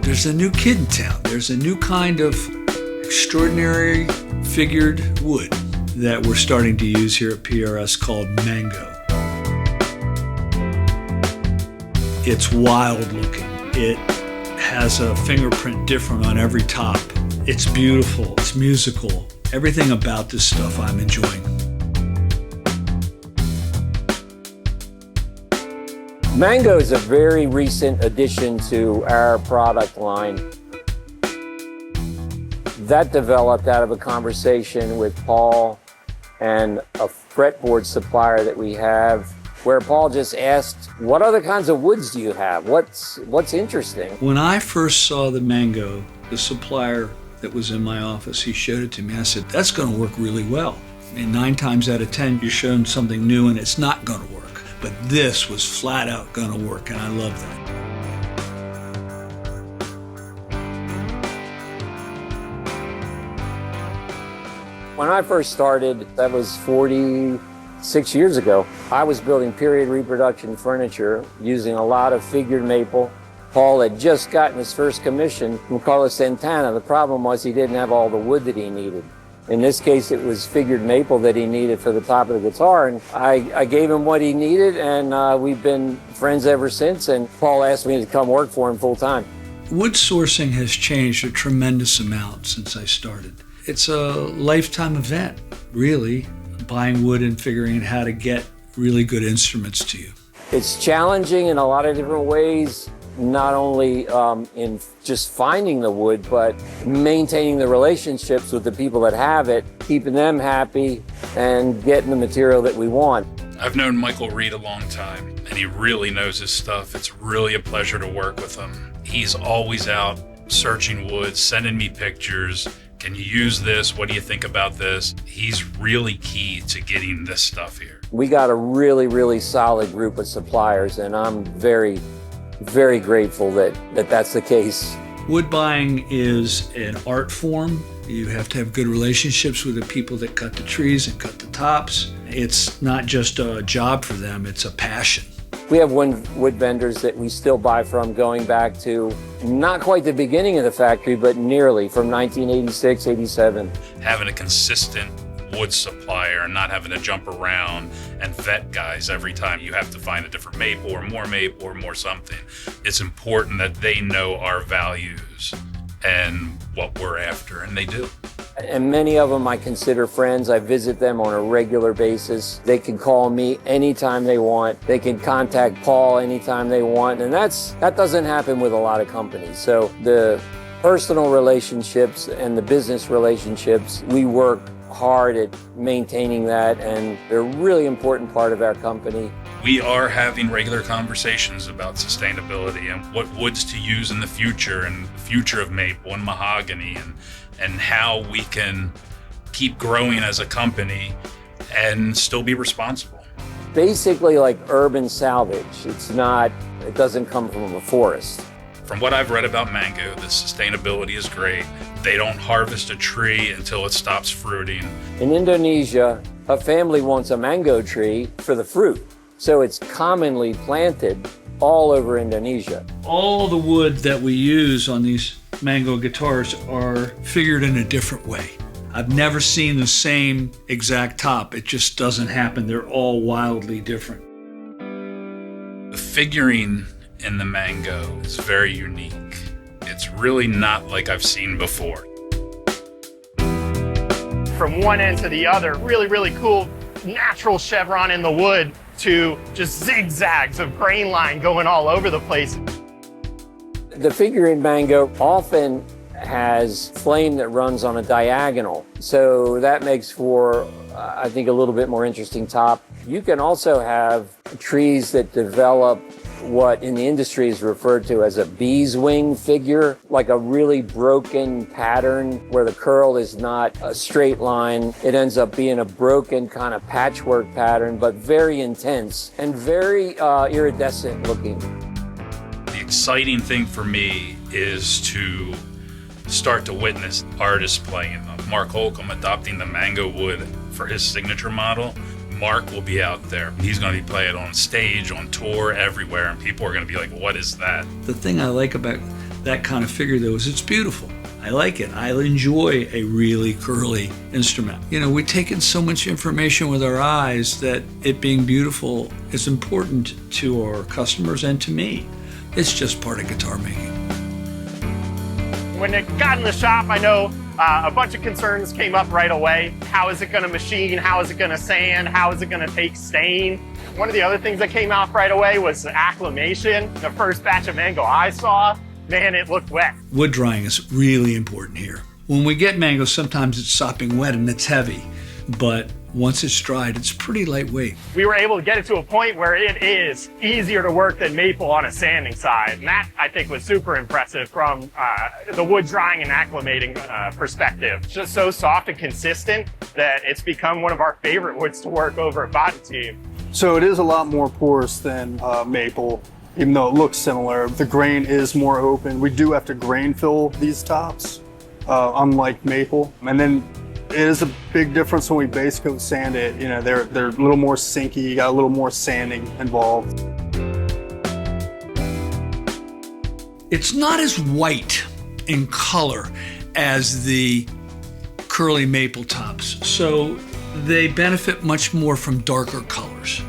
There's a new kid in town. There's a new kind of extraordinary figured wood that we're starting to use here at PRS called Mango. It's wild looking. It has a fingerprint different on every top. It's beautiful, it's musical. Everything about this stuff I'm enjoying. Mango is a very recent addition to our product line. That developed out of a conversation with Paul and a fretboard supplier that we have, where Paul just asked, what other kinds of woods do you have? What's interesting? When I first saw the Mango, the supplier that was in my office, he showed it to me. I said, that's going to work really well. And 9 times out of 10, you're showing something new and it's not going to work. But this was flat out going to work, and I love that. When I first started, that was 46 years ago, I was building period reproduction furniture using a lot of figured maple. Paul had just gotten his first commission from Carlos Santana. The problem was he didn't have all the wood that he needed. In this case, it was figured maple that he needed for the top of the guitar, and I gave him what he needed, and we've been friends ever since, and Paul asked me to come work for him full time. Wood sourcing has changed a tremendous amount since I started. It's a lifetime event, really, buying wood and figuring out how to get really good instruments to you. It's challenging in a lot of different ways, not only in just finding the wood, but maintaining the relationships with the people that have it, keeping them happy, and getting the material that we want. I've known Michael Reid a long time, and he really knows his stuff. It's really a pleasure to work with him. He's always out searching wood, sending me pictures. Can you use this? What do you think about this? He's really key to getting this stuff here. We got a really, really solid group of suppliers, and I'm very grateful that that's the case. Wood buying is an art form. You have to have good relationships with the people that cut the trees and cut the tops. It's not just a job for them, it's a passion. We have wood vendors that we still buy from going back to not quite the beginning of the factory, but nearly from 1986, 87. Having a consistent wood supplier and not having to jump around and vet guys every time you have to find a different maple or more something. It's important that they know our values and what we're after, and they do. And many of them I consider friends. I visit them on a regular basis. They can call me anytime they want. They can contact Paul anytime they want, and that doesn't happen with a lot of companies. So the personal relationships and the business relationships, we work hard at maintaining that, and they're a really important part of our company. We are having regular conversations about sustainability and what woods to use in the future, and the future of maple and mahogany, and how we can keep growing as a company and still be responsible. Basically like urban salvage. It doesn't come from a forest. From what I've read about Mango, the sustainability is great. They don't harvest a tree until it stops fruiting. In Indonesia, a family wants a mango tree for the fruit, so it's commonly planted all over Indonesia. All the wood that we use on these Mango guitars are figured in a different way. I've never seen the same exact top. It just doesn't happen. They're all wildly different. The figuring in the Mango is very unique. It's really not like I've seen before. From one end to the other, really cool natural chevron in the wood to just zigzags of grain line going all over the place. The figuring Mango often has flame that runs on a diagonal, so that makes for, I think, a little bit more interesting top. You can also have trees that develop what in the industry is referred to as a bee's wing figure, like a really broken pattern where the curl is not a straight line. It ends up being a broken kind of patchwork pattern, but very intense and very iridescent looking. The exciting thing for me is to start to witness artists playing them. Mark Holcomb adopting the Mango wood for his signature model. Mark will be out there. He's going to be playing on stage, on tour, everywhere, and people are going to be like, what is that? The thing I like about that kind of figure though is it's beautiful. I like it. I enjoy a really curly instrument. You know, we take in so much information with our eyes that it being beautiful is important to our customers and to me. It's just part of guitar making. When it got in the shop, I know a bunch of concerns came up right away. How is it going to machine? How is it going to sand? How is it going to take stain? One of the other things that came out right away was acclimation. The first batch of mango I saw, man, it looked wet. Wood drying is really important here. When we get mango, sometimes it's sopping wet and it's heavy, but once it's dried, it's pretty lightweight. We were able to get it to a point where it is easier to work than maple on a sanding side. And that, I think, was super impressive from the wood drying and acclimating perspective. It's just so soft and consistent that it's become one of our favorite woods to work over at Body Team. So it is a lot more porous than maple. Even though it looks similar, the grain is more open. We do have to grain fill these tops, unlike maple. And then it is a big difference when we base coat sand it. You know, they're a little more sinky, you got a little more sanding involved. It's not as white in color as the curly maple tops, so they benefit much more from darker colors.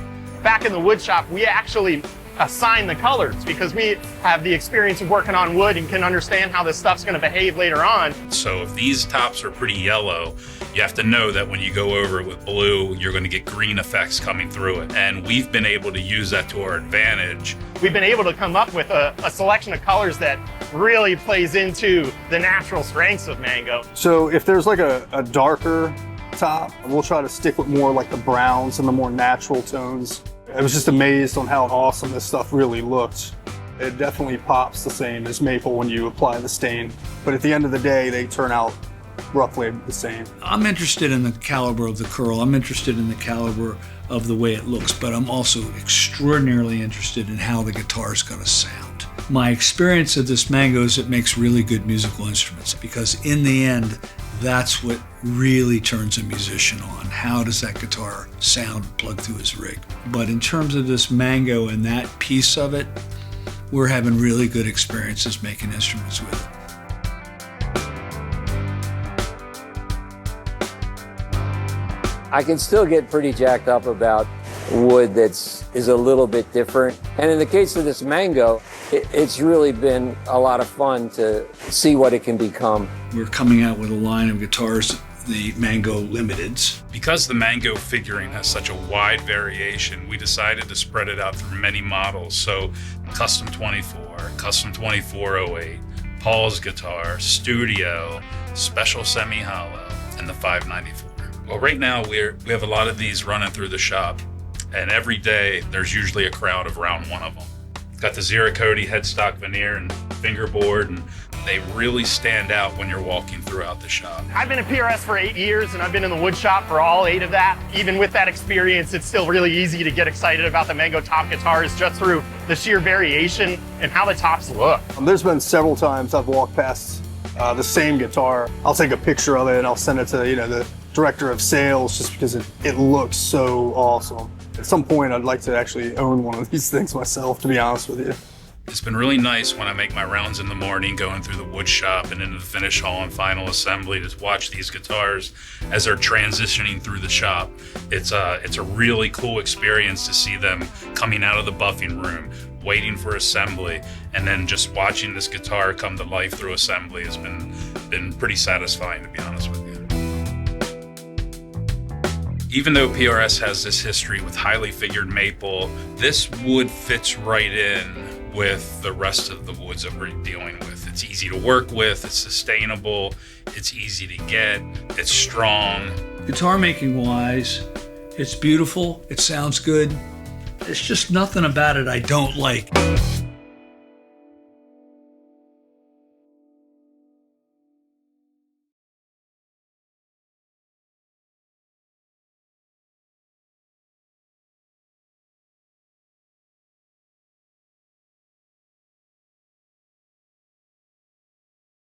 Back in the wood shop, we actually assign the colors because we have the experience of working on wood and can understand how this stuff's going to behave later on. So if these tops are pretty yellow, you have to know that when you go over it with blue, you're going to get green effects coming through it. And we've been able to use that to our advantage. We've been able to come up with a selection of colors that really plays into the natural strengths of mango. So if there's like a darker top, we'll try to stick with more like the browns and the more natural tones. I was just amazed on how awesome this stuff really looked. It definitely pops the same as maple when you apply the stain, but at the end of the day, they turn out roughly the same. I'm interested in the caliber of the curl. I'm interested in the caliber of the way it looks, but I'm also extraordinarily interested in how the guitar is going to sound. My experience of this mango is it makes really good musical instruments because in the end, that's what really turns a musician on. How does that guitar sound plugged through his rig? But in terms of this mango and that piece of it, we're having really good experiences making instruments with it. I can still get pretty jacked up about wood that's a little bit different. And in the case of this mango, it's really been a lot of fun to see what it can become. We're coming out with a line of guitars, the Mango Limiteds. Because the mango figuring has such a wide variation, we decided to spread it out through many models. So Custom 24, Custom 2408, Paul's Guitar, Studio, Special Semi-Hollow, and the 594. Well, right now we have a lot of these running through the shop, and every day there's usually a crowd of around one of them. Got the Zero Cody headstock veneer and fingerboard, and they really stand out when you're walking throughout the shop. I've been at PRS for 8 years, and I've been in the wood shop for all 8 of that. Even with that experience, it's still really easy to get excited about the Mango top guitars just through the sheer variation and how the tops look. There's been several times I've walked past the same guitar. I'll take a picture of it and I'll send it to the director of sales just because it looks so awesome. At some point, I'd like to actually own one of these things myself, to be honest with you. It's been really nice when I make my rounds in the morning, going through the wood shop and into the finish hall and final assembly to watch these guitars as they're transitioning through the shop. It's a really cool experience to see them coming out of the buffing room, waiting for assembly, and then just watching this guitar come to life through assembly has been pretty satisfying, to be honest with you. Even though PRS has this history with highly figured maple, this wood fits right in with the rest of the woods that we're dealing with. It's easy to work with, it's sustainable, it's easy to get, it's strong. Guitar making wise, it's beautiful, it sounds good. There's just nothing about it I don't like.